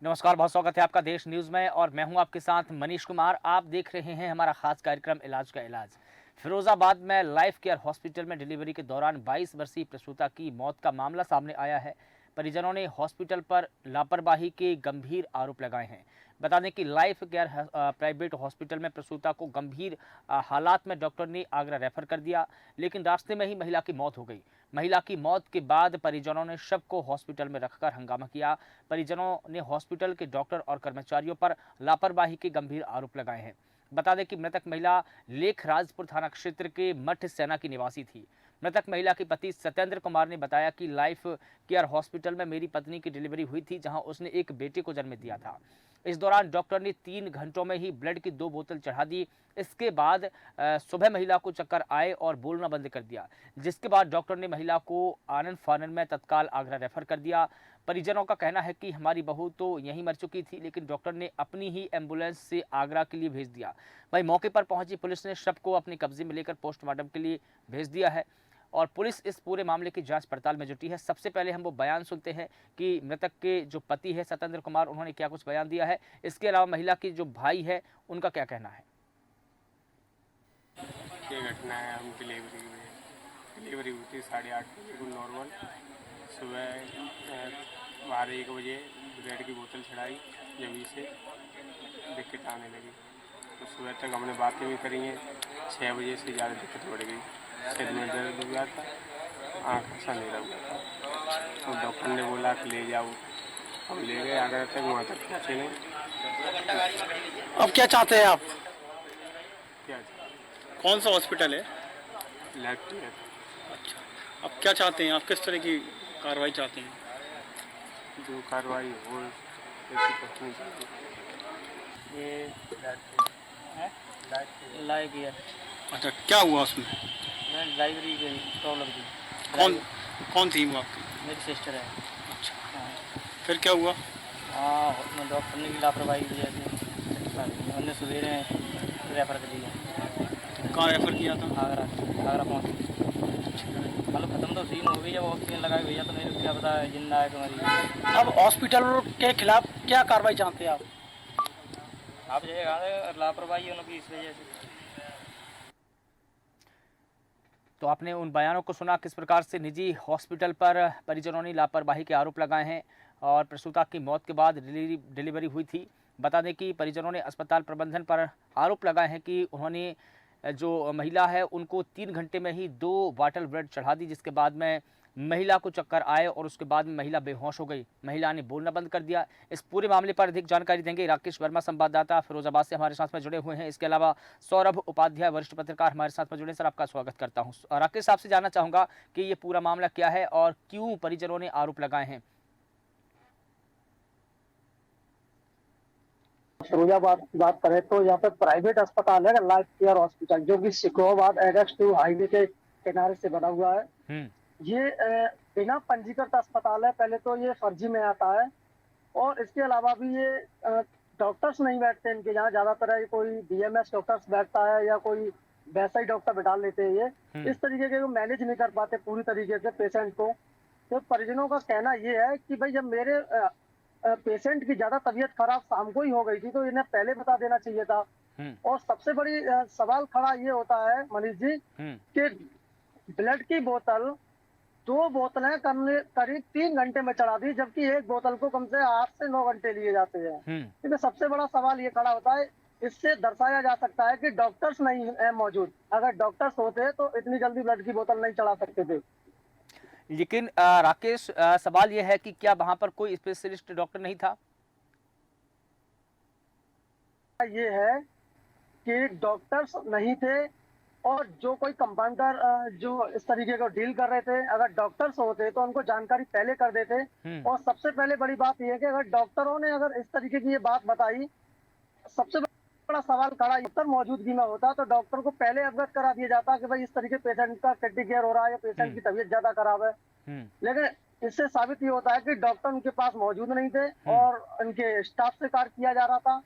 नमस्कार, बहुत स्वागत है आपका देश न्यूज़ में और मैं हूं आपके साथ मनीष कुमार। आप देख रहे हैं हमारा खास कार्यक्रम इलाज का इलाज। फिरोजाबाद में लाइफ केयर हॉस्पिटल में डिलीवरी के दौरान 22 वर्षीय प्रसूता की मौत का मामला सामने आया है। परिजनों ने हॉस्पिटल पर लापरवाही के गंभीर आरोप लगाए हैं। बता दें कि लाइफ केयर प्राइवेट हॉस्पिटल में प्रसूता को गंभीर हालात में डॉक्टर ने आगरा रेफर कर दिया, लेकिन रास्ते में ही महिला की मौत हो गई। महिला की मौत के बाद परिजनों ने शव को हॉस्पिटल में रखकर हंगामा किया। परिजनों ने हॉस्पिटल के डॉक्टर और कर्मचारियों पर लापरवाही के गंभीर आरोप लगाए हैं। बता दें कि मृतक महिला लेखराजपुर थाना क्षेत्र के मठ सेना की निवासी थी। मृतक महिला के पति सत्येंद्र कुमार ने बताया कि लाइफ केयर हॉस्पिटल में मेरी पत्नी की डिलीवरी हुई थी, जहां उसने एक बेटे को जन्म दिया था। इस दौरान डॉक्टर ने 3 घंटों में ही ब्लड की 2 बोतल चढ़ा दी। इसके बाद सुबह महिला को चक्कर आए और बोलना बंद कर दिया, जिसके बाद डॉक्टर ने महिला को आनन फानन में तत्काल आगरा रेफर कर दिया। परिजनों का कहना है कि हमारी बहू तो यहीं मर चुकी थी, लेकिन डॉक्टर ने अपनी ही एम्बुलेंस से आगरा के लिए भेज दिया। वहीं मौके पर पहुंची पुलिस ने शव को अपने कब्जे में लेकर पोस्टमार्टम के लिए भेज दिया है और पुलिस इस पूरे मामले की जांच पड़ताल में जुटी है। सबसे पहले हम वो बयान सुनते हैं कि मृतक के जो पति है सत्येंद्र कुमार, उन्होंने क्या कुछ बयान दिया है। इसके अलावा महिला की जो भाई है उनका क्या कहना है। ये घटना है, हम डिलीवरी हुई थी 8:30 बजे को नॉर्मल। सुबह 12-1 बजे ब्रेड की बोतल चढ़ाई, जब से दिक्कत आने लगी तो सुबह तक हमने बातें भी करी हैं। 6 बजे से ज़्यादा दिक्कत बढ़ गई, सिर में दर्द हो गया था, आँख ऐसा अंधेरा हुआ था। तो डॉक्टर ने बोला कि ले जाओ, हम ले गए आगरा तक, वहाँ तक पहुँचे नहीं। अब क्या चाहते हैं आप? क्या कौन सा हॉस्पिटल है? Life care. अच्छा, अब क्या चाहते हैं आप? किस तरह की कार्रवाई चाहते हैं? जो कार्रवाई हो ऐसी करनी चाहिए। ये लाइव किया। अच्छा, क्या हुआ उसमें? मैं लाइब्रेरी की प्रॉब्लम थी। कौन थी वो आपकी? मेरी सिस्टर है। अच्छा, हाँ फिर क्या हुआ? मैं डॉक्टर ने भी लापरवाही की वजह से उन्होंने सवेरे रेफर कर दिया। कहाँ रेफर किया था? आगरा पहुँच। मतलब ख़त्म तो सीन हो गई, जब ऑक्सीजन लगाई भैया तो मेरे क्या पता है जिंदा है कि मरी। अब हॉस्पिटल के खिलाफ क्या कार्रवाई चाहते हैं आप? आप ये कहा लापरवाही उनकी इस वजह से। तो आपने उन बयानों को सुना किस प्रकार से निजी हॉस्पिटल पर परिजनों ने लापरवाही के आरोप लगाए हैं और प्रसूता की मौत के बाद डिलीवरी हुई थी। बता दें कि परिजनों ने अस्पताल प्रबंधन पर आरोप लगाए हैं कि उन्होंने जो महिला है उनको 3 घंटे में ही 2 बॉटल ब्रेड चढ़ा दी, जिसके बाद में महिला को चक्कर आए और उसके बाद में महिला बेहोश हो गई। महिला ने बोलना बंद कर दिया। इस पूरे मामले पर अधिक जानकारी देंगे राकेश वर्मा, संवाददाता फिरोजाबाद से हमारे साथ में जुड़े हुए हैं। इसके अलावा सौरभ उपाध्याय, वरिष्ठ पत्रकार, हमारे साथ में जुड़े। सर, आपका स्वागत करता हूँ। राकेश, आपसे जानना चाहूँगा कि ये पूरा मामला क्या है और क्यों परिजनों ने आरोप लगाए हैं। फिरोजाबाद की बात करें तो यहाँ पे प्राइवेट अस्पताल है लाइफ केयर हॉस्पिटल, जो कि सिकोहाबाद एडेक्स-2 हाईवे के किनारे से बना हुआ है। ये बिना पंजीकृत अस्पताल है। पहले तो ये फर्जी में आता है और इसके अलावा भी ये डॉक्टर्स नहीं बैठते इनके यहाँ। ज्यादातर कोई बीएमएस डॉक्टर्स बैठता है या कोई वैसा ही डॉक्टर बैठा लेते हैं। ये इस तरीके के मैनेज नहीं कर पाते पूरी तरीके से पेशेंट को। तो परिजनों का कहना ये है कि भाई जब मेरे पेशेंट की ज्यादा तबीयत खराब शाम को ही हो गई थी तो इन्हें पहले बता देना चाहिए था। और सबसे बड़ी सवाल खड़ा ये होता है मनीष जी कि ब्लड की बोतल 2 बोतलें करीब 3 घंटे में चढ़ा दी, जबकि एक बोतल को कम से 8 से 9 घंटे लिए जाते हैं। क्योंकि सबसे बड़ा सवाल ये खड़ा होता है, इससे दर्शाया जा सकता है कि डॉक्टर्स नहीं है मौजूद। अगर डॉक्टर्स होते तो इतनी जल्दी ब्लड की बोतल नहीं चढ़ा सकते थे। लेकिन राकेश, सवाल यह है कि क्या वहां पर कोई स्पेशलिस्ट डॉक्टर नहीं था? ये है कि डॉक्टर्स नहीं थे और जो कोई कंपाउंडर जो इस तरीके को डील कर रहे थे, अगर डॉक्टर्स होते तो उनको जानकारी पहले कर देते। और सबसे पहले बड़ी बात यह है कि अगर डॉक्टरों ने अगर इस तरीके की ये बात बताई, सबसे बड़ा सवाल खड़ा डॉक्टर मौजूदगी में होता तो डॉक्टर को पहले अवगत करा दिया जाता कि भाई इस तरीके पेशेंट का क्रिटिकल केयर हो रहा है या पेशेंट की तबीयत ज्यादा खराब है। लेकिन इससे साबित ये होता है कि डॉक्टर उनके पास मौजूद नहीं थे और उनके स्टाफ से कार्य किया जा रहा था।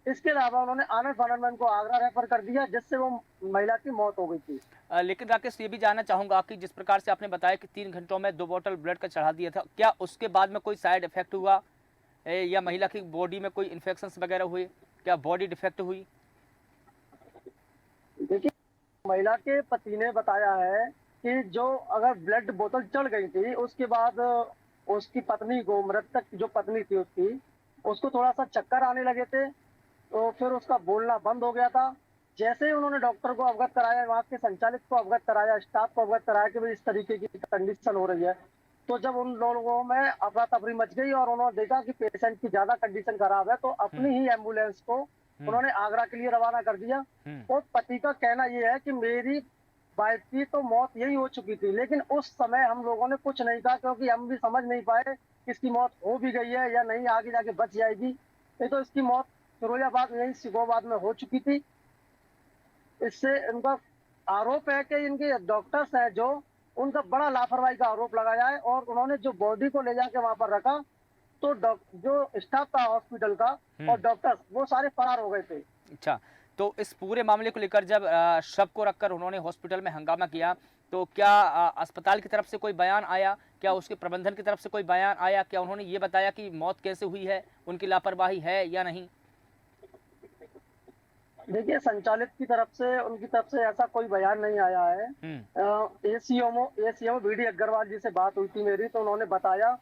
इसके अलावा उन्होंने आनंद फानंद में उनको आगरा रेफर कर दिया, जिससे वो महिला की मौत हो गई थी। लेकिन राकेश, ये भी जानना चाहूंगा कि जिस प्रकार से आपने बताया कि 3 घंटों में 2 बोतल ब्लड का चढ़ा दिया था, क्या उसके बाद में कोई साइड इफेक्ट हुआ या महिला की बॉडी में कोई इन्फेक्शंस वगैरह हुए, क्या बॉडी डिफेक्ट हुई? देखिए, महिला के पति ने बताया है कि जो अगर ब्लड बोतल चढ़ गई थी, उसके बाद उसकी पत्नी को, मृतक जो पत्नी थी उसकी, उसको थोड़ा सा चक्कर आने लगे थे, तो फिर उसका बोलना बंद हो गया था। जैसे ही उन्होंने डॉक्टर को अवगत कराया, वहाँ के संचालित को अवगत कराया, स्टाफ को अवगत कराया कि भाई इस तरीके की कंडीशन हो रही है, तो जब उन लोगों में अफरा तफरी मच गई और उन्होंने देखा कि पेशेंट की ज्यादा कंडीशन खराब है, तो अपनी ही एम्बुलेंस को उन्होंने आगरा के लिए रवाना कर दिया। और पति का कहना यह है कि मेरी वाइफ की तो मौत यही हो चुकी थी, लेकिन उस समय हम लोगों ने कुछ नहीं कहा, क्योंकि हम भी समझ नहीं पाए कि इसकी मौत हो भी गई है या नहीं, आगे जाके बच जाएगी। नहीं तो इसकी मौत फिरोजाबाद में, यही सिकोबाद में हो चुकी थी। इससे इनका आरोप है कि इनके डॉक्टर्स हैं जो, उनका बड़ा लापरवाही का आरोप लगाया है, और उन्होंने जो बॉडी को ले जाके वहां पर रखा, तो जो स्टाफ था हॉस्पिटल का और डॉक्टर्स, वो सारे फरार हो गए थे। अच्छा, तो इस पूरे मामले को लेकर जब शव को रखकर उन्होंने हॉस्पिटल में हंगामा किया, तो क्या अस्पताल की तरफ से कोई बयान आया, क्या उसके प्रबंधन की तरफ से कोई बयान आया, क्या उन्होंने ये बताया कि मौत कैसे हुई है, उनकी लापरवाही है या नहीं? देखिए, संचालित की तरफ से, उनकी तरफ से ऐसा कोई बयान नहीं आया है। एसीएमओ बीडी अग्रवाल जी से बात हुई थी मेरी, तो उन्होंने बताया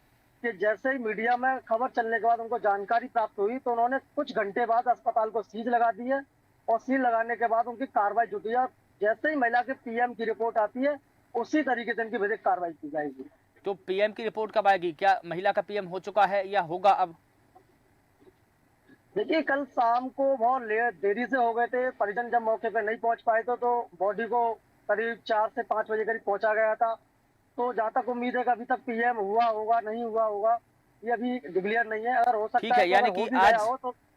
कि जैसे ही मीडिया में खबर चलने के बाद उनको जानकारी प्राप्त हुई, तो उन्होंने कुछ घंटे बाद अस्पताल को सीज लगा दी है, और सील लगाने के बाद उनकी कार्रवाई जुटी है। जैसे ही महिला के पीएम की रिपोर्ट आती है, उसी तरीके से इनकी विधिक कार्रवाई की जाएगी। तो पीएम की रिपोर्ट कब आएगी? क्या महिला का पीएम हो चुका है या होगा अब? देखिए, कल शाम को बहुत देरी से हो गए थे, परिजन जब मौके पर नहीं पहुंच पाए थे, तो बॉडी को करीब 4 से 5 बजे करीब पहुंचा गया था। तो जहाँ तक उम्मीद है कि अभी तक पीएम हुआ होगा, नहीं हुआ होगा, ये अभी डिक्लेयर नहीं है। अगर हो सकता ठीक है, यानी कि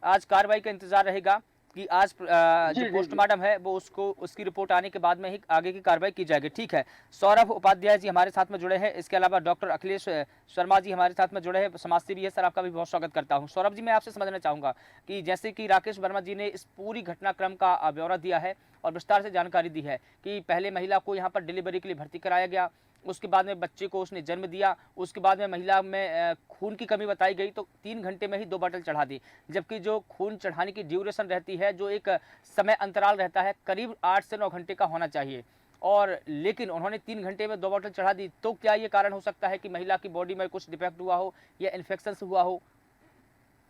आज कार्रवाई का इंतजार रहेगा कि आज जो पोस्टमार्टम है वो उसकी रिपोर्ट आने के बाद में ही आगे की कार्रवाई की जाएगी। ठीक है, सौरभ उपाध्याय जी हमारे साथ में जुड़े हैं, इसके अलावा डॉक्टर अखिलेश शर्मा जी हमारे साथ में जुड़े हैं, समाजसेवी है। सर, आपका भी बहुत स्वागत करता हूं। सौरभ जी, मैं आपसे समझना चाहूंगा कि जैसे कि राकेश वर्मा जी ने इस पूरी घटनाक्रम का ब्यौरा दिया है और विस्तार से जानकारी दी है कि पहले महिला को यहाँ पर डिलीवरी के लिए भर्ती कराया गया, उसके बाद में बच्चे को उसने जन्म दिया, उसके बाद में महिला में खून की कमी बताई गई, तो 3 घंटे में ही 2 बॉटल चढ़ा दी, जबकि जो खून चढ़ाने की ड्यूरेशन रहती है, जो एक समय अंतराल रहता है, करीब 8 से 9 घंटे का होना चाहिए, और लेकिन उन्होंने 3 घंटे में 2 बॉटल चढ़ा दी। तो क्या ये कारण हो सकता है कि महिला की बॉडी में कुछ डिफेक्ट हुआ हो या इन्फेक्शन हुआ हो,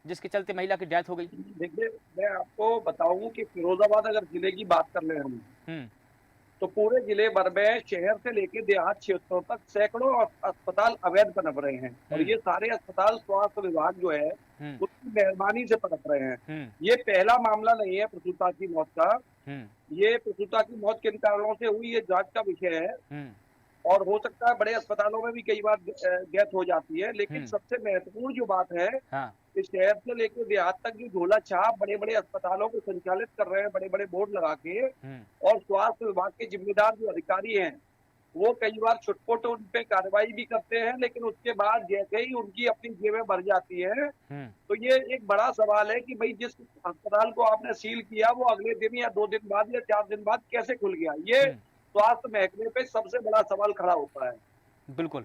जिसके चलते महिला की डेथ हो गई? देखिए, मैं आपको बताऊं कि फिरोजाबाद अगर जिले की बात कर ले हम, तो पूरे जिले भर में शहर से लेकर देहात क्षेत्रों तक सैकड़ों अस्पताल अवैध पनप रहे हैं, और ये सारे अस्पताल स्वास्थ्य विभाग जो है उसकी मेहरबानी से पनप रहे हैं। ये पहला मामला नहीं है प्रसूता की मौत का। ये प्रसूता की मौत किन कारणों से हुई, ये जांच का विषय है, और हो सकता है बड़े अस्पतालों में भी कई बार डेथ हो जाती है। लेकिन सबसे महत्वपूर्ण जो बात है, इस शहर से लेकर देहात तक जो झोला छाप बड़े बड़े अस्पतालों को संचालित कर रहे हैं, बड़े बड़े बोर्ड लगा के, और स्वास्थ्य विभाग के जिम्मेदार जो अधिकारी हैं वो कई बार छुटपुट उन पे कार्रवाई भी करते हैं, लेकिन उसके बाद जैसे ही उनकी अपनी जेबें भर जाती है, तो ये एक बड़ा सवाल है कि भाई जिस अस्पताल को आपने सील किया वो अगले दिन या 2 दिन बाद या 4 दिन बाद कैसे खुल गया, ये स्वास्थ्य महकमे पे सबसे बड़ा सवाल खड़ा होता है। बिल्कुल,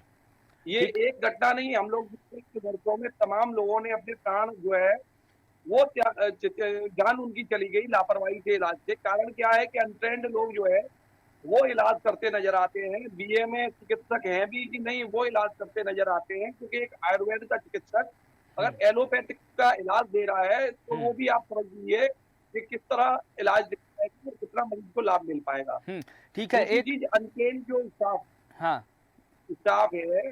ये एक घटना नहीं, हम लोग वर्षों में तमाम लोगों ने अपने प्राण जो है वो जान उनकी चली गई लापरवाही से, इलाज से। कारण क्या है कि अनट्रेंड लोग जो है वो इलाज करते नजर आते हैं, बीए में चिकित्सक हैं भी कि नहीं, वो इलाज करते नजर आते हैं, क्योंकि एक आयुर्वेद का चिकित्सक अगर एलोपैथिक का इलाज दे रहा है, तो वो भी आप समझ लीजिए कि किस तरह इलाज दे रहा है, कितना मरीज को लाभ मिल पाएगा। ठीक है, एक चीज अनट्रेंड जो स्टाफ है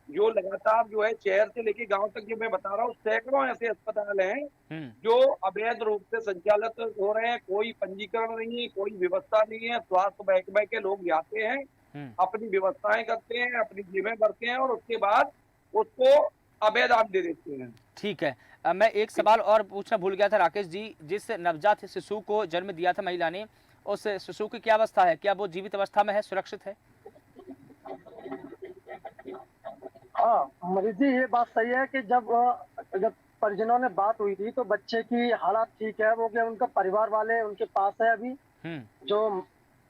जो लगातार जो है शहर से लेके गांव तक, जो मैं बता रहा हूँ, सैकड़ों ऐसे अस्पताल हैं जो अवैध रूप से संचालित हो रहे हैं। कोई पंजीकरण नहीं है, कोई व्यवस्था नहीं है। स्वास्थ्य महकमे के लोग जाते हैं, अपनी व्यवस्थाएं करते हैं, अपनी जेबें भरते हैं, और उसके बाद उसको अवैध आम दे देते हैं। ठीक है, मैं एक सवाल और पूछना भूल गया था राकेश जी, जिस नवजात शिशु को जन्म दिया था महिला ने, उस शिशु की क्या अवस्था है? क्या वो जीवित अवस्था में है, सुरक्षित है? मरीज जी, ये बात सही है कि जब परिजनों ने बात हुई थी, तो बच्चे की हालत ठीक है, वो क्या उनका परिवार वाले उनके पास है अभी। जो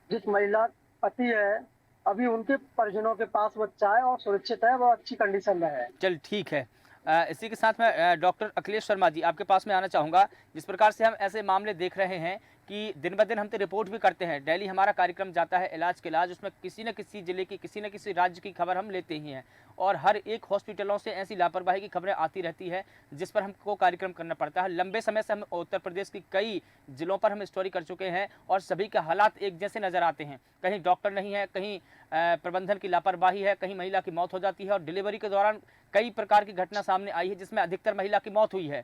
जिस महिला पति है, अभी उनके परिजनों के पास बच्चा है और सुरक्षित है, वो अच्छी कंडीशन में है। चल ठीक है, इसी के साथ मैं डॉक्टर अखिलेश शर्मा जी आपके पास में आना चाहूँगा। जिस प्रकार से हम ऐसे मामले देख रहे हैं कि दिन ब दिन हम तो रिपोर्ट भी करते हैं, डेली हमारा कार्यक्रम जाता है इलाज के इलाज, उसमें किसी न किसी ज़िले की, किसी न किसी राज्य की खबर हम लेते ही हैं और हर एक हॉस्पिटलों से ऐसी लापरवाही की खबरें आती रहती है जिस पर हमको कार्यक्रम करना पड़ता है। लंबे समय से हम उत्तर प्रदेश की कई ज़िलों पर हम स्टोरी कर चुके हैं और सभी के हालात एक जैसे नज़र आते हैं। कहीं डॉक्टर नहीं है, कहीं प्रबंधन की लापरवाही है, कहीं महिला की मौत हो जाती है और डिलीवरी के दौरान कई प्रकार की घटना सामने आई है जिसमें अधिकतर महिला की मौत हुई है।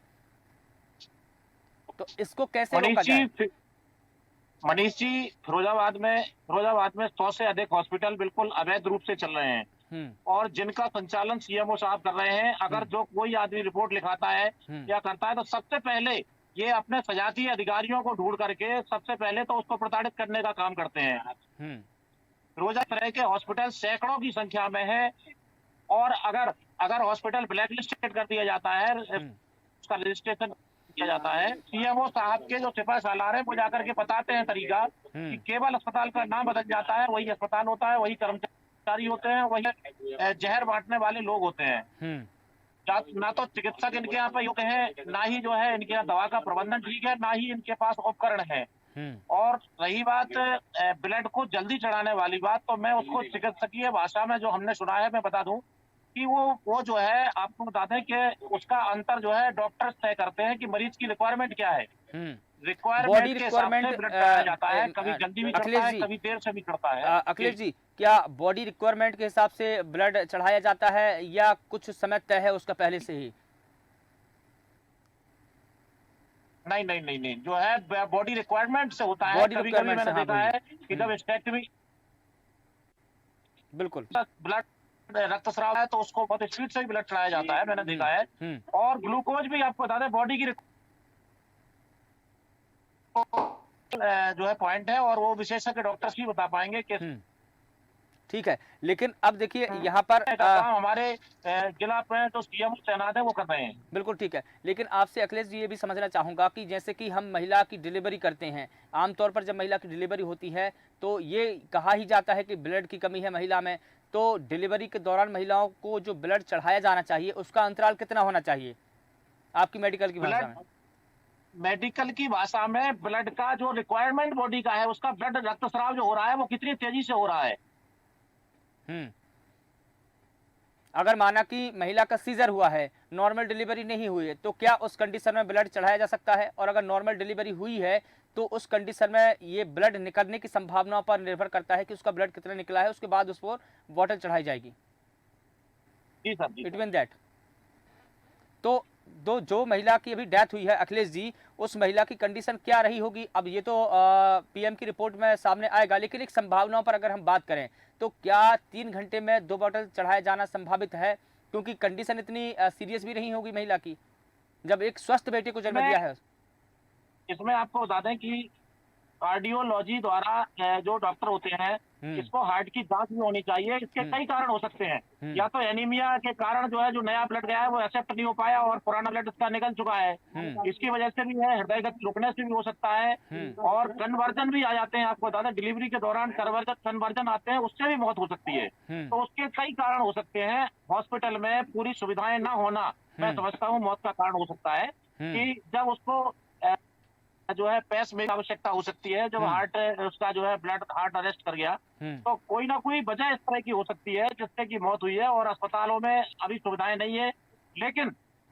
तो इसको कैसे रोका जाए? मनीष जी, फिरोजाबाद में 100 से अधिक हॉस्पिटल बिल्कुल अवैध रूप से चल रहे हैं और जिनका संचालन सीएमओ साहब कर रहे हैं। अगर जो कोई आदमी रिपोर्ट लिखाता है या करता है तो सबसे पहले ये अपने सजातीय अधिकारियों को ढूंढ करके सबसे पहले तो उसको प्रताड़ित करने का काम करते हैं। फिरोजा तरह के हॉस्पिटल सैकड़ों की संख्या में है और अगर हॉस्पिटल ब्लैक लिस्टेड कर दिया जाता है, उसका रजिस्ट्रेशन किया जाता है, सीएमओ साहब के जो सिपा सालार है वो जाकर के बताते हैं तरीका कि केवल अस्पताल का नाम बदल जाता है, वही अस्पताल होता है, वही कर्मचारी होते हैं, वही जहर बांटने वाले लोग होते हैं। ना तो चिकित्सक इनके यहाँ पे योग्य है, ना ही जो है इनके यहाँ दवा का प्रबंधन ठीक है, ना ही इनके पास उपकरण है। और रही बात ब्लड को जल्दी चढ़ाने वाली बात, तो मैं उसको चिकित्सकीय भाषा में जो हमने सुना है मैं बता दूं कि वो जो है आपको बता दें कि उसका अंतर जो है डॉक्टर तय करते हैं कि मरीज की रिक्वायरमेंट क्या है। रिक्वायरमेंट के हिसाब से ब्लड चढ़ाया जाता है, कभी जल्दी भी चढ़ता है, कभी देर से भी चढ़ता है। अखिलेश जी, क्या बॉडी रिक्वायरमेंट के हिसाब से ब्लड चढ़ाया जाता है या कुछ समय तय है उसका पहले से ही? नहीं, जो है बॉडी रिक्वायरमेंट से होता है। बॉडी कभी रिक्वायरमेंट मैंने से, देखा है कि जब स्टेक्टमी बिल्कुल ब्लड रक्तस्राव है तो उसको बहुत स्पीड से भी ब्लड चढ़ाया जाता है, मैंने देखा है। और ग्लूकोज भी आपको बता दें बॉडी की जो है पॉइंट है और वो विशेषज्ञ डॉक्टर्स ही बता पाएंगे कि ठीक है। लेकिन अब देखिए यहाँ पर हमारे जिला में जो सीएम तैनात है वो कर रहे हैं। बिल्कुल ठीक है। लेकिन आपसे अखिलेश जी ये भी समझना चाहूँगा कि जैसे कि हम महिला की डिलीवरी करते हैं, आमतौर पर जब महिला की डिलीवरी होती है तो ये कहा ही जाता है कि ब्लड की कमी है महिला में, तो डिलीवरी के दौरान महिलाओं को जो ब्लड चढ़ाया जाना चाहिए उसका अंतराल कितना होना चाहिए आपकी मेडिकल की भाषा में? मेडिकल की भाषा में ब्लड का जो रिक्वायरमेंट बॉडी का है उसका ब्लड रक्तस्राव जो हो रहा है वो कितनी तेजी से हो रहा है। अगर माना कि महिला का सीजर हुआ है, नॉर्मल डिलीवरी नहीं हुई है, तो क्या उस कंडीशन में ब्लड चढ़ाया जा सकता है? और अगर नॉर्मल डिलीवरी हुई है तो उस कंडीशन में ये ब्लड निकलने की संभावनाओं पर निर्भर करता है कि उसका ब्लड कितना निकला है, उसके बाद उस पर बॉटल चढ़ाई जाएगी। जी सर, बिटवीन दैट तो जो महिला की अभी डेथ हुई है अखिलेश जी, उस महिला की कंडीशन क्या रही होगी? अब ये तो पीएम की रिपोर्ट में सामने आएगा, लेकिन एक संभावनाओं पर अगर हम बात करें तो क्या 3 घंटे में 2 बॉटल चढ़ाया जाना संभावित है? क्योंकि कंडीशन इतनी सीरियस भी नहीं होगी महिला की जब एक स्वस्थ बेटे को जन्म दिया है। इसमें आपको बता दें कि कार्डियोलॉजी द्वारा जो डॉक्टर होते हैं इसको हार्ट की जांच भी होनी चाहिए। इसके कई कारण हो सकते हैं, या तो एनीमिया के कारण जो है जो नया ब्लड गया है वो एक्सेप्ट नहीं हो पाया और पुराना ब्लड इसका निकल चुका है, इसकी वजह से भी है। हृदय गति रुकने से भी हो सकता है और कन्वर्जन भी आ जाते हैं। आपको बता दें डिलीवरी के दौरान कन्वर्जन आते हैं, उससे भी मौत हो सकती है। तो उसके कई कारण हो सकते हैं। हॉस्पिटल में पूरी सुविधाएं ना होना मैं समझता हूँ मौत का कारण हो सकता है कि जब उसको जो है पेस में आवश्यकता हो सकती है, जब हार्ट उसका जो है ब्लड हार्ट अरेस्ट कर गया तो कोई ना कोई वजह इस तरह की हो सकती है जिससे कि मौत हुई है। और अस्पतालों में अभी सुविधाएं नहीं है, लेकिन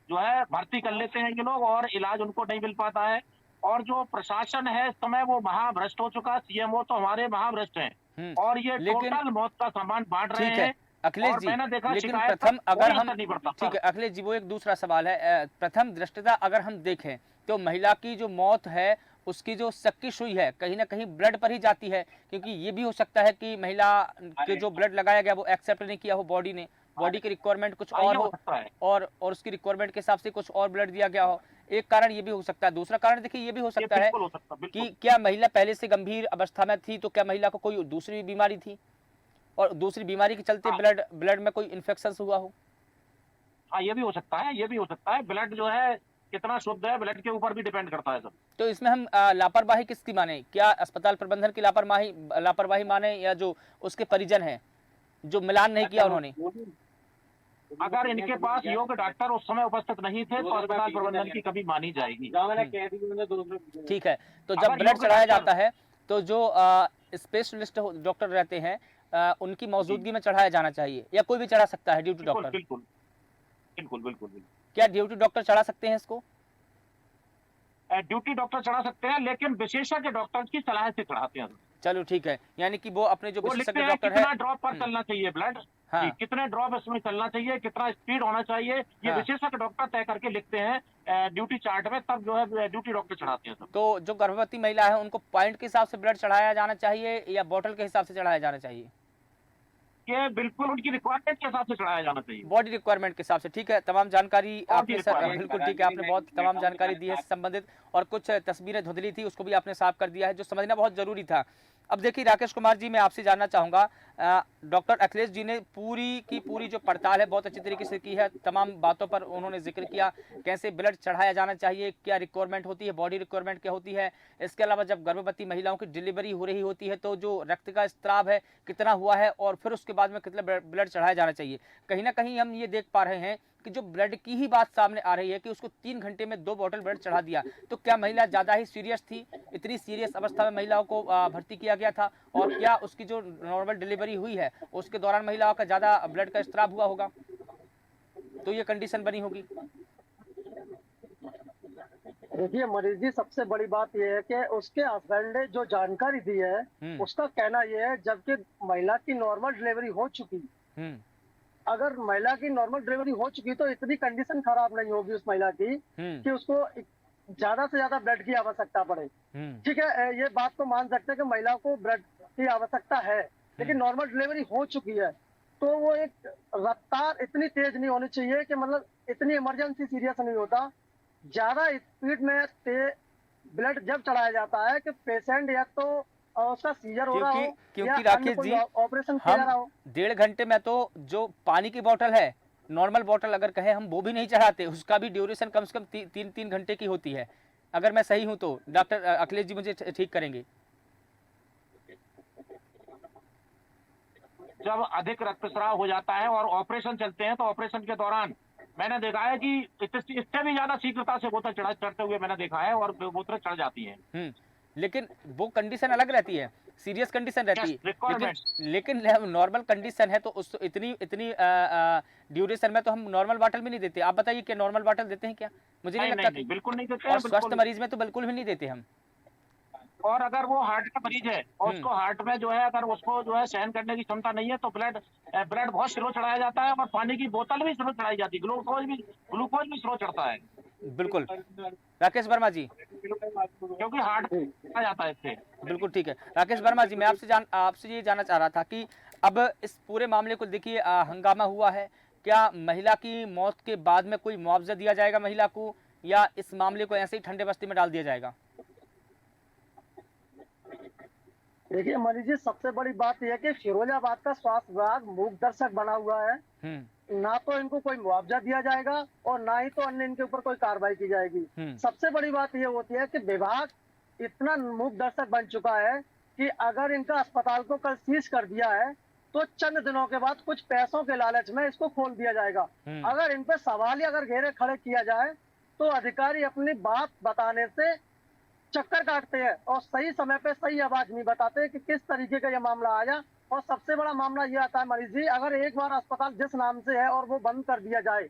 जो है भर्ती कर लेते हैं ये लोग और इलाज उनको नहीं मिल पाता है। और जो प्रशासन है इस समय वो महाभ्रष्ट हो चुका। सीएमओ तो हमारे महाभ्रष्ट हैं और ये टोटल मौत का सामान बांट रहे हैं। अखिलेश जी, लेकिन प्रथम अगर हम ठीक है अखिलेश जी, वो एक दूसरा सवाल है। प्रथम दृष्टता अगर हम देखें तो महिला की जो मौत है उसकी जो शक्की सुई है कहीं ना कहीं ब्लड पर ही जाती है, क्योंकि ये भी हो सकता है कि महिला के जो ब्लड लगाया गया वो एक्सेप्ट नहीं किया हो बॉडी ने, बॉडी की रिक्वायरमेंट कुछ और हो और उसकी रिक्वायरमेंट के हिसाब से कुछ और ब्लड दिया गया हो। एक कारण ये भी हो सकता है। दूसरा कारण देखिए ये भी हो सकता है कि क्या महिला पहले से गंभीर अवस्था में थी, तो क्या महिला को कोई दूसरी बीमारी थी और दूसरी बीमारी के चलते ब्लड में कोई इन्फेक्शन हुआ हो। हाँ, ये भी हो सकता है, ये भी हो सकता है। ब्लड जो है कितना शुद्ध है ब्लड के ऊपर भी डिपेंड करता है सर। तो इसमें हम लापरवाही किसकी माने? क्या अस्पताल प्रबंधन की लापरवाही माने या जो उसके परिजन हैं जो मिलान नहीं किया उन्होंने? अगर इनके पास योग्य डॉक्टर उस समय उपस्थित नहीं थे तो अस्पताल प्रबंधन की कभी मानी जाएगी। ठीक है, तो जब अगर ब्लड योग्य चढ़ाया डॉक्टर- जाता है तो जो स्पेशलिस्ट डॉक्टर रहते हैं उनकी मौजूदगी में चढ़ाया जाना चाहिए या कोई भी चढ़ा सकता है ड्यूटी बिल्कुल डॉक्टर? बिल्कुल बिल्कुल बिल्कुल बिल्कुल। क्या ड्यूटी डॉक्टर चढ़ा सकते हैं इसको? ड्यूटी डॉक्टर चढ़ा सकते हैं, लेकिन विशेषज्ञ डॉक्टर की सलाह से चढ़ाते हैं। चलो ठीक है, यानी कि वो अपने जो वो लिखते विशेषज्ञ हैं डॉक्टर है कितना ड्रॉप पर चलना चाहिए ब्लड, हाँ। कितने ड्रॉप इसमें चलना चाहिए, कितना स्पीड होना चाहिए, ये हाँ। विशेषज्ञ डॉक्टर तय करके लिखते हैं ड्यूटी चार्ट में, तब जो है ड्यूटी डॉक्टर चढ़ाते हैं सब। तो जो गर्भवती महिला है उनको पॉइंट के हिसाब से ब्लड चढ़ाया जाना चाहिए या बोतल के हिसाब से चढ़ाया जाना चाहिए? ये बिल्कुल उनकी रिक्वायरमेंट के हिसाब से चढ़ाया जाना चाहिए। बॉडी रिक्वायरमेंट के हिसाब से। ठीक है, तमाम जानकारी आपने सर requirement। बिल्कुल ठीक है, आपने बहुत तमाम जानकारी दी है संबंधित, और कुछ तस्वीरें धुंधली थी उसको भी आपने साफ कर दिया है जो समझना बहुत जरूरी था। अब देखिए राकेश कुमार जी, मैं आपसे जानना चाहूँगा, डॉक्टर अखिलेश जी ने पूरी की पूरी जो पड़ताल है बहुत अच्छी तरीके से की है, तमाम बातों पर उन्होंने जिक्र किया, कैसे ब्लड चढ़ाया जाना चाहिए, क्या रिक्वायरमेंट होती है, बॉडी रिक्वायरमेंट क्या होती है। इसके अलावा जब गर्भवती महिलाओं की डिलीवरी हो रही होती है तो जो रक्त का स्त्राव है कितना हुआ है और फिर उसके बाद में कितना ब्लड चढ़ाया जाना चाहिए। कहीं ना कहीं हम ये देख पा रहे हैं कि जो ब्लड की ही बात सामने आ रही है कि उसको 3 घंटे में 2 बॉटल ब्लड चढ़ा दिया, तो क्या महिला ज़्यादा ही सीरियस थी? इतनी सीरियस अवस्था में महिलाओं को भर्ती किया गया था? और क्या उसकी जो नॉर्मल डिलीवरी हुई है उसके दौरान महिलाओं का ज़्यादा ब्लड का स्त्राव हुआ होगा तो ये कंडीशन बनी होगी? देखिए मरीज जी, सबसे बड़ी बात यह है कि उसके हस्बैंड ने जो जानकारी दी है उसका कहना यह है जबकि महिला की नॉर्मल डिलीवरी हो चुकी, अगर महिला की नॉर्मल डिलीवरी हो चुकी तो इतनी कंडीशन खराब नहीं होगी उस महिला की कि उसको ज्यादा से ज्यादा ब्लड की आवश्यकता पड़े। ठीक है, ये बात तो मान सकते हैं कि महिला को ब्लड की आवश्यकता है, लेकिन नॉर्मल डिलीवरी हो चुकी है तो वो एक रफ्तार इतनी तेज नहीं होनी चाहिए कि मतलब इतनी इमरजेंसी सीरियस नहीं होता। ज्यादा स्पीड में ब्लड जब चढ़ाया जाता है कि पेशेंट या तो उसका सीजर हो रहा हो क्योंकि राकेश जी, ऑपरेशन किया रहा हो। हम 1.5 घंटे में तो जो पानी की बोतल है, नॉर्मल बोतल अगर कहे हम, वो भी नहीं चढ़ाते, उसका भी ड्यूरेशन कम से कम 3 घंटे की होती है। अगर मैं सही हूं तो डॉक्टर अखिलेश जी मुझे ठीक करेंगे। जब अधिक रक्तस्राव हो जाता है और ऑपरेशन चलते हैं तो ऑपरेशन के दौरान मैंने देखा है कि इससे भी ज्यादा शीघ्रता से बोतल चढ़ते हुए मैंने देखा है और बोतल चढ़ जाती है। लेकिन वो कंडीशन अलग रहती है, सीरियस कंडीशन रहती है, लेकिन नॉर्मल कंडीशन है तो उस इतनी ड्यूरेशन में तो हम नॉर्मल बॉटल भी नहीं देते। आप बताइए क्या नॉर्मल बॉटल देते हैं क्या? मुझे नहीं लगता। बिल्कुल नहीं देते। और स्वस्थ मरीज में तो बिल्कुल भी नहीं देते हम। और अगर वो हार्ट का मरीज है और उसको हार्ट में जो है अगर उसको जो है सहन करने की क्षमता नहीं है तो ब्लड बहुत स्लो चढ़ाया जाता है और पानी की बोतल भी स्लो चढ़ाई जाती है, ग्लूकोज भी स्लो चढ़ता है। बिल्कुल राकेश वर्मा जी, क्योंकि हार्ट आ जाता है इससे। बिल्कुल ठीक है राकेश वर्मा जी, मैं आपसे ये जानना चाह रहा था कि अब इस पूरे मामले को देखिए, हंगामा हुआ है, क्या महिला की मौत के बाद में कोई मुआवजा दिया जाएगा महिला को या इस मामले को ऐसे ही ठंडे बस्ती में डाल दिया जाएगा? देखिए मनीष जी, सबसे बड़ी बात यह है कि फिरोजाबाद का स्वास्थ्य विभाग मूक दर्शक बना हुआ है। ना तो इनको कोई मुआवजा दिया जाएगा और ना ही तो अन्य इनके ऊपर कोई कार्रवाई की जाएगी। सबसे बड़ी बात यह होती है कि विभाग इतना मूक दर्शक बन चुका है कि अगर इनका अस्पताल को कल सीज कर दिया है तो चंद दिनों के बाद कुछ पैसों के लालच में इसको खोल दिया जाएगा। अगर इन पे सवाल ही अगर घेरे खड़े किया जाए तो अधिकारी अपनी बात बताने से चक्कर काटते हैं और सही समय पे सही आवाज नहीं बताते कि किस तरीके का यह मामला आया। और सबसे बड़ा मामला यह आता है मरीज जी, अगर एक बार अस्पताल जिस नाम से है और वो बंद कर दिया जाए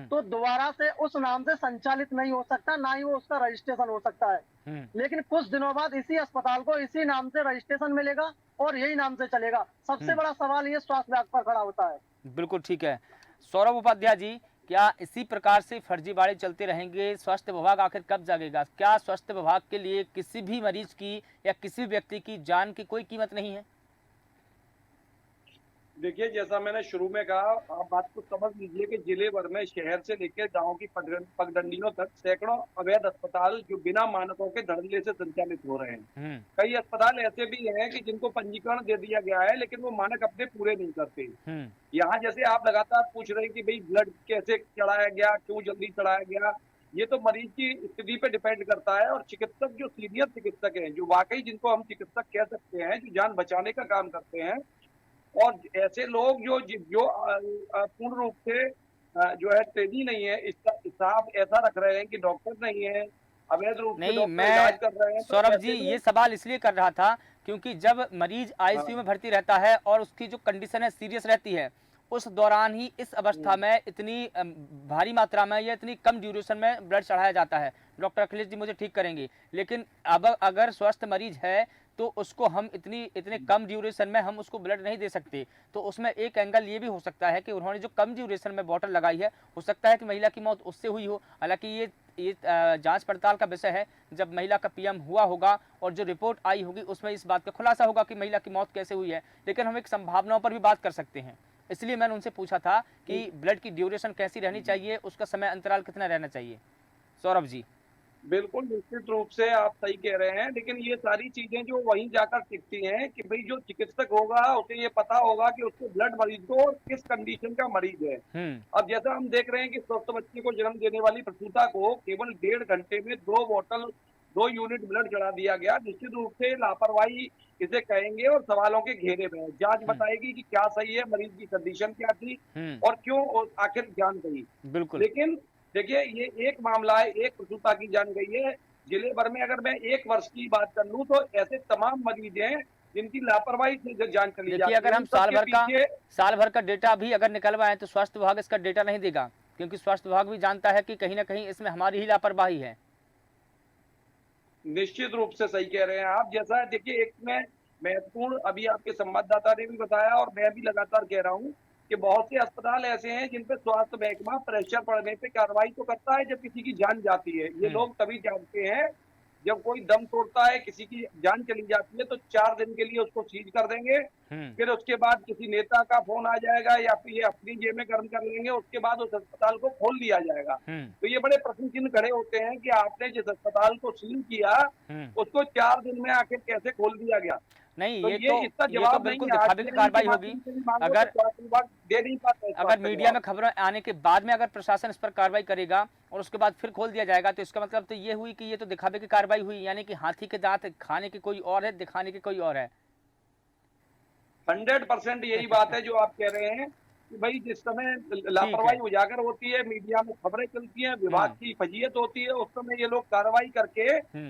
तो दोबारा से उस नाम से संचालित नहीं हो सकता, ना ही वो उसका रजिस्ट्रेशन हो सकता है। लेकिन कुछ दिनों बाद इसी अस्पताल को इसी नाम से रजिस्ट्रेशन मिलेगा और यही नाम से चलेगा। सबसे बड़ा सवाल ये स्वास्थ्य विभाग पर खड़ा होता है। बिल्कुल ठीक है। सौरभ उपाध्याय जी, क्या इसी प्रकार से फर्जीवाड़े चलते रहेंगे? स्वास्थ्य विभाग आखिर कब जागेगा? क्या स्वास्थ्य विभाग के लिए किसी भी मरीज की या किसी व्यक्ति की जान की कोई कीमत नहीं है? देखिए, जैसा मैंने शुरू में कहा, आप बात को समझ लीजिए कि जिले भर में शहर से लेकर गांव की पगडंडियों तक सैकड़ों अवैध अस्पताल जो बिना मानकों के धड़ल्ले से संचालित हो रहे हैं। कई अस्पताल ऐसे भी हैं कि जिनको पंजीकरण दे दिया गया है लेकिन वो मानक अपने पूरे नहीं करते। यहाँ जैसे आप लगातार पूछ रहे हैं कि भाई ब्लड कैसे चढ़ाया गया, क्यों जल्दी चढ़ाया गया, ये तो मरीज की स्थिति पे डिपेंड करता है। और चिकित्सक जो सीनियर चिकित्सक हैं, जो वाकई जिनको हम चिकित्सक कह सकते हैं, जो जान बचाने का काम करते हैं, और ऐसे लोग जो पूर्ण रूप से जो है ट्रेनिंग नहीं है, इसका हिसाब ऐसा रख रहे हैं कि डॉक्टर नहीं है, अवैध रूप से नहीं, डॉक्टर इलाज कर रहे मैं हैं, तो सौरभ ऐसे जी में ये सवाल इसलिए कर रहा था क्योंकि जब मरीज आईसीयू में भर्ती रहता है और उसकी जो कंडीशन है सीरियस रहती है, उस दौरान ही इस अवस्था में इतनी भारी मात्रा में या इतनी कम ड्यूरेशन में ब्लड चढ़ाया जाता है। डॉक्टर अखिलेश जी मुझे ठीक करेंगे, लेकिन अब अगर स्वस्थ मरीज है तो उसको हम इतने कम ड्यूरेशन में हम उसको ब्लड नहीं दे सकते। तो उसमें एक एंगल ये भी हो सकता है कि उन्होंने जो कम ड्यूरेशन में बॉटल लगाई है, हो सकता है कि महिला की मौत उससे हुई हो। हालांकि ये जांच पड़ताल का विषय है। जब महिला का पीएम हुआ होगा और जो रिपोर्ट आई होगी उसमें इस बात का खुलासा होगा कि महिला की मौत कैसे हुई है। लेकिन हम एक संभावनाओं पर भी बात कर सकते हैं, इसलिए मैंने उनसे पूछा था कि ब्लड की ड्यूरेशन कैसी रहनी चाहिए, उसका समय अंतराल कितना रहना चाहिए। सौरभ जी। बिल्कुल निश्चित रूप से आप सही कह रहे हैं, लेकिन ये सारी चीजें जो वहीं जाकर टिकती हैं कि भाई जो चिकित्सक होगा उसे ये पता होगा कि उसके ब्लड मरीज को किस कंडीशन का मरीज है। अब जैसा हम देख रहे हैं कि स्वस्थ बच्चे को जन्म देने वाली प्रसूता को केवल 1.5 घंटे में 2 यूनिट ब्लड चढ़ा दिया गया। निश्चित रूप से लापरवाही इसे कहेंगे और सवालों के घेरे में है। जांच बताएगी कि क्या सही है, मरीज की कंडीशन क्या थी और क्यों और आखिर जान गई। बिल्कुल। लेकिन देखिए ये एक मामला है, एक प्रसूता की जान गई है। जिले भर में अगर मैं 1 वर्ष की बात कर लूं तो ऐसे तमाम मरीज हैं जिनकी लापरवाही से जान चली जाती है। देखिए, अगर हम साल भर का डेटा भी अगर निकलवाएं तो स्वास्थ्य विभाग इसका डेटा नहीं देगा, क्योंकि स्वास्थ्य विभाग भी जानता है कि कहीं ना कहीं इसमें हमारी ही लापरवाही है। निश्चित रूप से सही कह रहे हैं आप। जैसा देखिए एक में महत्वपूर्ण अभी आपके संवाददाता ने भी बताया और मैं भी लगातार कह रहा हूँ कि बहुत से अस्पताल ऐसे हैं जिन पे स्वास्थ्य महकमा प्रेशर पड़ने पे कार्रवाई तो करता है जब किसी की जान जाती है। ये लोग तभी जानते हैं जब कोई दम तोड़ता है, किसी की जान चली जाती है तो 4 दिन के लिए उसको सीज कर देंगे। फिर उसके बाद किसी नेता का फोन आ जाएगा या फिर ये अपनी जेब में गर्म कर लेंगे, उसके बाद उस अस्पताल को खोल दिया जाएगा। तो ये बड़े प्रश्न चिन्ह खड़े होते हैं कि आपने जिस अस्पताल को सील किया उसको 4 दिन में आखिर कैसे खोल दिया गया। नहीं, तो इसका जवाब बिल्कुल दिखावे की कार्रवाई होगी। अगर मीडिया में खबरें आने के बाद में अगर प्रशासन इस पर कार्रवाई करेगा और उसके बाद फिर खोल दिया जाएगा तो इसका मतलब तो ये हुई कि ये तो दिखावे की कार्रवाई हुई, यानी कि हाथी के दांत खाने के कोई और है, दिखाने के कोई और है। 100% यही बात है जो आप कह रहे हैं कि भाई जिस समय लापरवाही उजागर होती है, मीडिया में खबरें चलती हैं, विभाग की फजीयत होती है, उस समय ये लोग कार्रवाई करके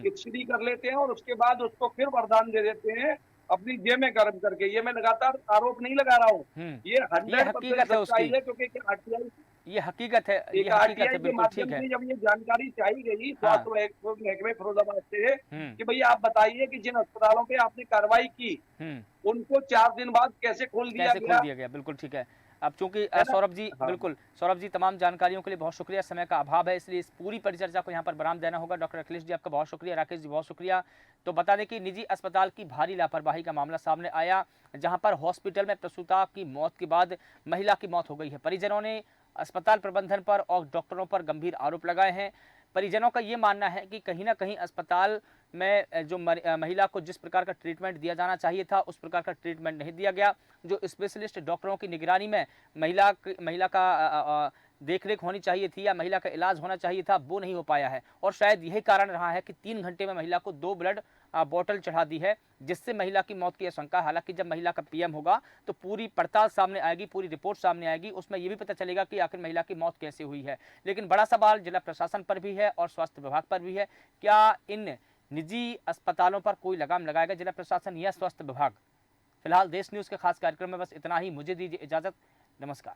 इक्सरी कर लेते हैं और उसके बाद उसको फिर वरदान दे देते हैं अपनी जेब में गर्म करके। ये मैं लगातार आरोप नहीं लगा रहा हूँ, ये 100% सच्चाई है, क्योंकि आरटीआई ये हकीकत है, एक आरटीआई के माध्यम से जब ये जानकारी चाहिए गई स्वास्थ्य महकमे फिरोजाबाद से कि भाई आप बताइए कि जिन अस्पतालों पे आपने कार्रवाई की उनको 4 दिन बाद कैसे खोल दिया गया। बिल्कुल ठीक है। अब चूंकि सौरभ जी, बिल्कुल सौरभ जी, तमाम जानकारियों के लिए बहुत शुक्रिया। समय का अभाव है इसलिए इस पूरी परिचर्चा को यहाँ पर विराम देना होगा। डॉक्टर अखिलेश जी आपका बहुत शुक्रिया, राकेश जी बहुत शुक्रिया। तो बता दें कि निजी अस्पताल की भारी लापरवाही का मामला सामने आया, जहां पर हॉस्पिटल में प्रसूता की मौत के बाद महिला की मौत हो गई है। परिजनों ने अस्पताल प्रबंधन पर और डॉक्टरों पर गंभीर आरोप लगाए हैं। परिजनों का ये मानना है कि कहीं ना कहीं अस्पताल में जो महिला को जिस प्रकार का ट्रीटमेंट दिया जाना चाहिए था उस प्रकार का ट्रीटमेंट नहीं दिया गया। जो स्पेशलिस्ट डॉक्टरों की निगरानी में महिला का देखरेख होनी चाहिए थी या महिला का इलाज होना चाहिए था, वो नहीं हो पाया है। और शायद यही कारण रहा है कि 3 घंटे में महिला को 2 ब्लड बोतल चढ़ा दी है, जिससे महिला की मौत की आशंका। हालांकि जब महिला का पीएम होगा तो पूरी पड़ताल सामने आएगी, पूरी रिपोर्ट सामने आएगी, उसमें यह भी पता चलेगा कि आखिर महिला की मौत कैसे हुई है। लेकिन बड़ा सवाल जिला प्रशासन पर भी है और स्वास्थ्य विभाग पर भी है, क्या इन निजी अस्पतालों पर कोई लगाम लगाएगा जिला प्रशासन या स्वास्थ्य विभाग? फिलहाल देश न्यूज़ के खास कार्यक्रम में बस इतना ही। मुझे दीजिए इजाजत, नमस्कार।